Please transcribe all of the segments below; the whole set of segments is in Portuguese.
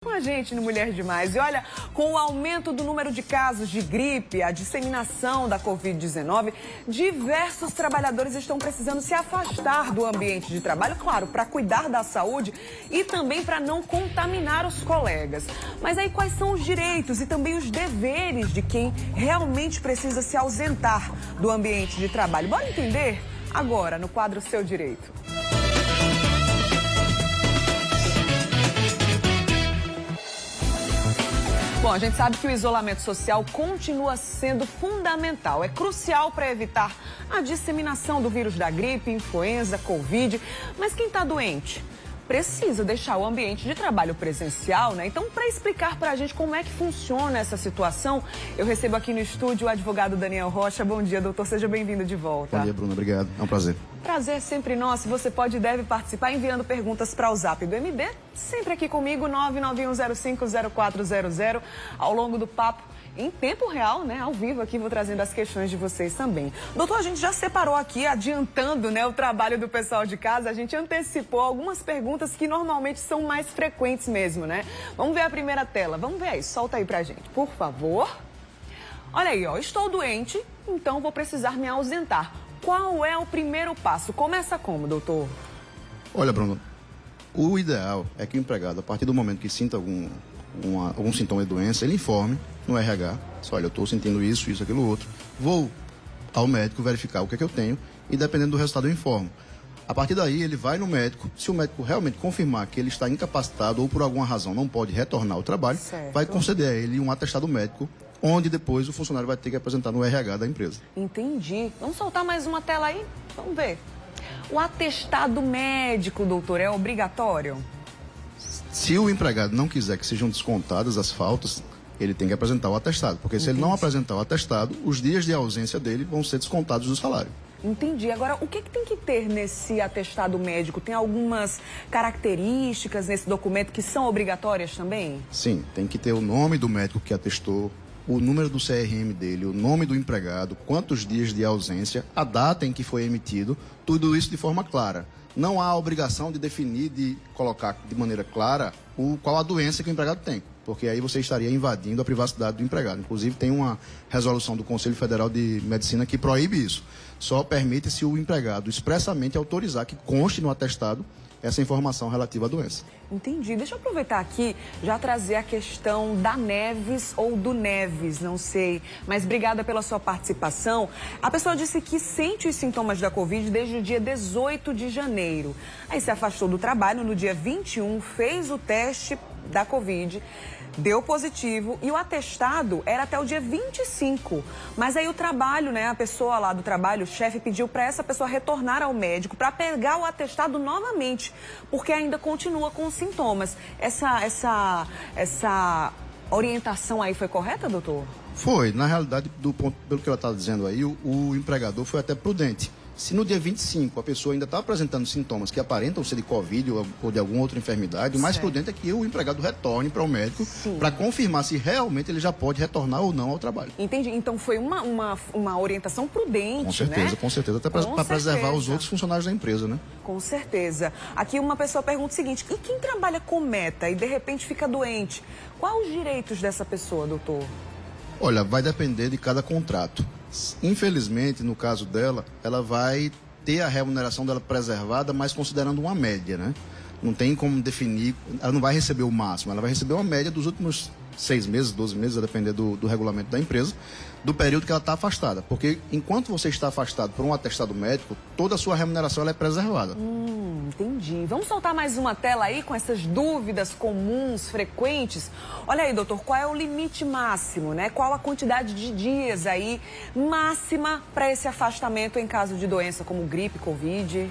Com a gente no Mulher Demais. E olha, com o aumento do número de casos de gripe, a disseminação da Covid-19, diversos trabalhadores estão precisando se afastar do ambiente de trabalho, claro, para cuidar da saúde e também para não contaminar os colegas. Mas aí quais são os direitos e também os deveres de quem realmente precisa se ausentar do ambiente de trabalho? Bora entender agora no quadro Seu Direito. Bom, a gente sabe que o isolamento social continua sendo fundamental. É crucial para evitar a disseminação do vírus da gripe, influenza, Covid. Mas quem está doente precisa deixar o ambiente de trabalho presencial, né? Então, para explicar para a gente como é que funciona essa situação, eu recebo aqui no estúdio o advogado Daniel Rocha. Bom dia, doutor. Seja bem-vindo de volta. Bom dia, Bruna. Obrigado. É um prazer. Prazer é sempre nosso. Você pode e deve participar enviando perguntas para o Zap do MB, sempre aqui comigo, 991050400. Ao longo do papo, em tempo real, né, ao vivo aqui, vou trazendo as questões de vocês também. Doutor, a gente já separou aqui, adiantando, né, o trabalho do pessoal de casa, a gente antecipou algumas perguntas que normalmente são mais frequentes mesmo, né? Vamos ver a primeira tela, vamos ver aí, solta aí pra gente, por favor. Olha aí, ó, estou doente, então vou precisar me ausentar. Qual é o primeiro passo? Começa como, doutor? Olha, Bruno, o ideal é que o empregado, a partir do momento que sinta algum sintoma de doença, ele informe no RH, olha, eu estou sentindo isso, aquilo, outro. Vou ao médico verificar o que é que eu tenho e, dependendo do resultado, eu informo. A partir daí, ele vai no médico. Se o médico realmente confirmar que ele está incapacitado ou por alguma razão não pode retornar ao trabalho, vai conceder a ele um atestado médico, onde depois o funcionário vai ter que apresentar no RH da empresa. Entendi. Vamos soltar mais uma tela aí? Vamos ver. O atestado médico, doutor, é obrigatório? Se o empregado não quiser que sejam descontadas as faltas, ele tem que apresentar o atestado. Porque se ele não apresentar o atestado, os dias de ausência dele vão ser descontados do salário. Entendi. Agora, o que tem que ter nesse atestado médico? Tem algumas características nesse documento que são obrigatórias também? Sim, tem que ter o nome do médico que atestou, o número do CRM dele, o nome do empregado, quantos dias de ausência, a data em que foi emitido, tudo isso de forma clara. Não há obrigação de definir, de colocar de maneira clara qual a doença que o empregado tem, porque aí você estaria invadindo a privacidade do empregado. Inclusive, tem uma resolução do Conselho Federal de Medicina que proíbe isso. Só permite se o empregado expressamente autorizar que conste no atestado essa informação relativa à doença. Entendi. Deixa eu aproveitar aqui, já trazer a questão da Neves ou do Neves, não sei. Mas obrigada pela sua participação. A pessoa disse que sente os sintomas da Covid desde o dia 18 de janeiro. Aí se afastou do trabalho no dia 21, fez o teste da Covid, deu positivo e o atestado era até o dia 25. Mas aí o trabalho, né, a pessoa lá do trabalho, o chefe pediu para essa pessoa retornar ao médico para pegar o atestado novamente, porque ainda continua com os sintomas. Essa orientação aí foi correta, doutor? Foi. Na realidade, pelo que ela está dizendo aí, o empregador foi até prudente. Se no dia 25 a pessoa ainda está apresentando sintomas que aparentam ser de Covid ou de alguma outra enfermidade, o mais prudente é que o empregado retorne para o médico para confirmar se realmente ele já pode retornar ou não ao trabalho. Entendi. Então foi uma orientação prudente, né? Com certeza. Até para preservar os outros funcionários da empresa, né? Com certeza. Aqui uma pessoa pergunta o seguinte, e quem trabalha com meta e de repente fica doente? Quais os direitos dessa pessoa, doutor? Olha, vai depender de cada contrato. Infelizmente, no caso dela, ela vai ter a remuneração dela preservada, mas considerando uma média, né? Não tem como definir, ela não vai receber o máximo, ela vai receber uma média dos últimos 6 meses, 12 meses, a depender do regulamento da empresa, do período que ela está afastada. Porque enquanto você está afastado por um atestado médico, toda a sua remuneração ela é preservada. Entendi. Vamos soltar mais uma tela aí com essas dúvidas comuns, frequentes. Olha aí, doutor, qual é o limite máximo, né? Qual a quantidade de dias aí máxima para esse afastamento em caso de doença como gripe, Covid?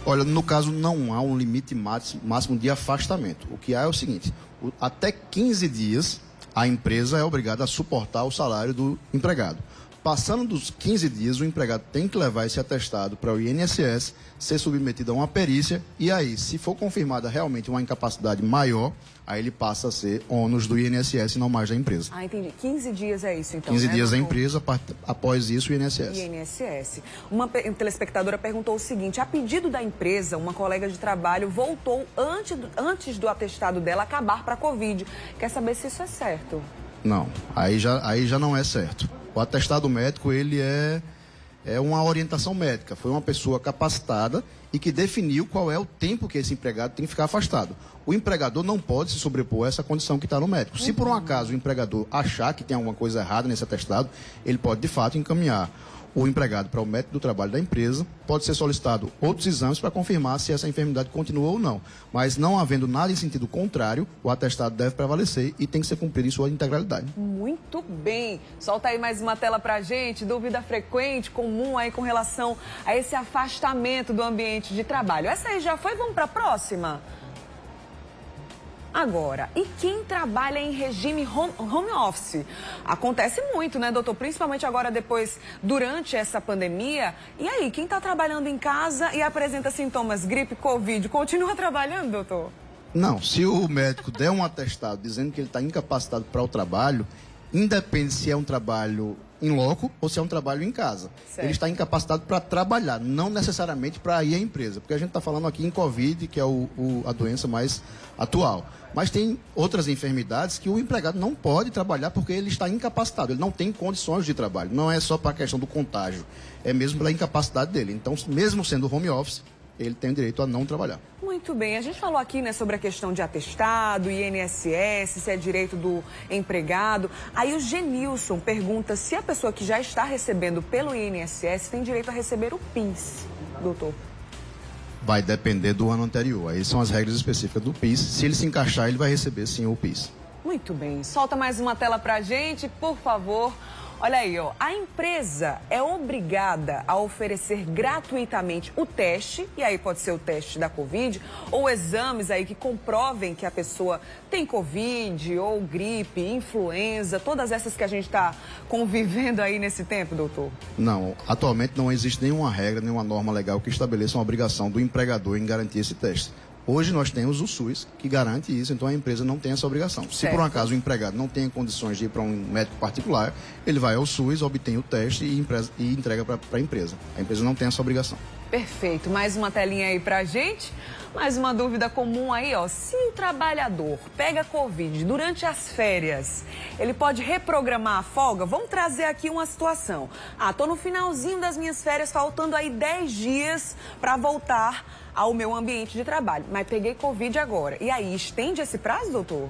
Olha, no caso não há um limite máximo de afastamento. O que há é o seguinte, até 15 dias a empresa é obrigada a suportar o salário do empregado. Passando dos 15 dias, o empregado tem que levar esse atestado para o INSS, ser submetido a uma perícia e aí, se for confirmada realmente uma incapacidade maior, aí ele passa a ser ônus do INSS e não mais da empresa. Ah, entendi. 15 dias é isso, então, 15 né, dias da doutor? empresa, após isso o INSS. INSS. Uma telespectadora perguntou o seguinte: a pedido da empresa, uma colega de trabalho voltou antes do atestado dela acabar para a Covid. Quer saber se isso é certo? Não, aí já não é certo. O atestado médico, ele é uma orientação médica. Foi uma pessoa capacitada e que definiu qual é o tempo que esse empregado tem que ficar afastado. O empregador não pode se sobrepor a essa condição que está no médico. Se por um acaso o empregador achar que tem alguma coisa errada nesse atestado, ele pode de fato encaminhar o empregado para o médico do trabalho da empresa, pode ser solicitado outros exames para confirmar se essa enfermidade continua ou não. Mas não havendo nada em sentido contrário, o atestado deve prevalecer e tem que ser cumprido em sua integralidade. Muito bem. Solta aí mais uma tela pra gente. Dúvida frequente, comum aí com relação a esse afastamento do ambiente de trabalho. Essa aí já foi, vamos para a próxima? Agora, e quem trabalha em regime home office? Acontece muito, né, doutor? Principalmente agora durante essa pandemia. E aí, quem está trabalhando em casa e apresenta sintomas gripe, Covid, continua trabalhando, doutor? Não, se o médico der um atestado dizendo que ele está incapacitado para o trabalho, independe se é um trabalho em loco ou se é um trabalho em casa. Certo. Ele está incapacitado para trabalhar, não necessariamente para ir à empresa. Porque a gente está falando aqui em Covid, que é a doença mais atual. Mas tem outras enfermidades que o empregado não pode trabalhar porque ele está incapacitado, ele não tem condições de trabalho. Não é só para a questão do contágio, é mesmo pela incapacidade dele. Então, mesmo sendo home office, ele tem o direito a não trabalhar. Muito bem, a gente falou aqui, né, sobre a questão de atestado, INSS, se é direito do empregado. Aí o Genilson pergunta se a pessoa que já está recebendo pelo INSS tem direito a receber o PIS, doutor. Vai depender do ano anterior. Aí são as regras específicas do PIS. Se ele se encaixar, ele vai receber sim o PIS. Muito bem, solta mais uma tela pra gente, por favor. Olha aí, ó, a empresa é obrigada a oferecer gratuitamente o teste, e aí pode ser o teste da Covid, ou exames aí que comprovem que a pessoa tem Covid, ou gripe, influenza, todas essas que a gente está convivendo aí nesse tempo, doutor? Não, atualmente não existe nenhuma regra, nenhuma norma legal que estabeleça uma obrigação do empregador em garantir esse teste. Hoje nós temos o SUS, que garante isso, então a empresa não tem essa obrigação. Se por um acaso o empregado não tem condições de ir para um médico particular, ele vai ao SUS, obtém o teste e entrega para a empresa. A empresa não tem essa obrigação. Perfeito. Mais uma telinha aí pra gente. Mais uma dúvida comum aí, ó. Se o trabalhador pega Covid durante as férias, ele pode reprogramar a folga? Vamos trazer aqui uma situação. Tô no finalzinho das minhas férias, faltando aí 10 dias para voltar ao meu ambiente de trabalho, mas peguei Covid agora. E aí, estende esse prazo, doutor?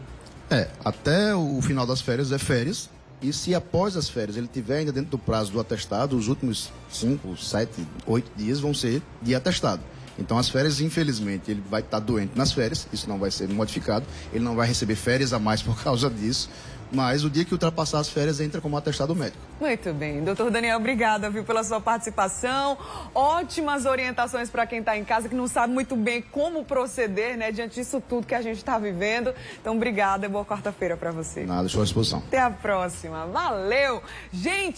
Até o final das férias é férias. E se após as férias ele tiver ainda dentro do prazo do atestado, os últimos 5, 7, 8 dias vão ser de atestado. Então as férias, infelizmente, ele vai estar doente nas férias, isso não vai ser modificado, ele não vai receber férias a mais por causa disso, mas o dia que ultrapassar as férias entra como atestado médico. Muito bem. Doutor Daniel, obrigada, viu, pela sua participação. Ótimas orientações para quem está em casa, que não sabe muito bem como proceder, né, diante disso tudo que a gente está vivendo. Então, obrigada e boa quarta-feira para você. Nada, estou à disposição. Até a próxima. Valeu! Gente!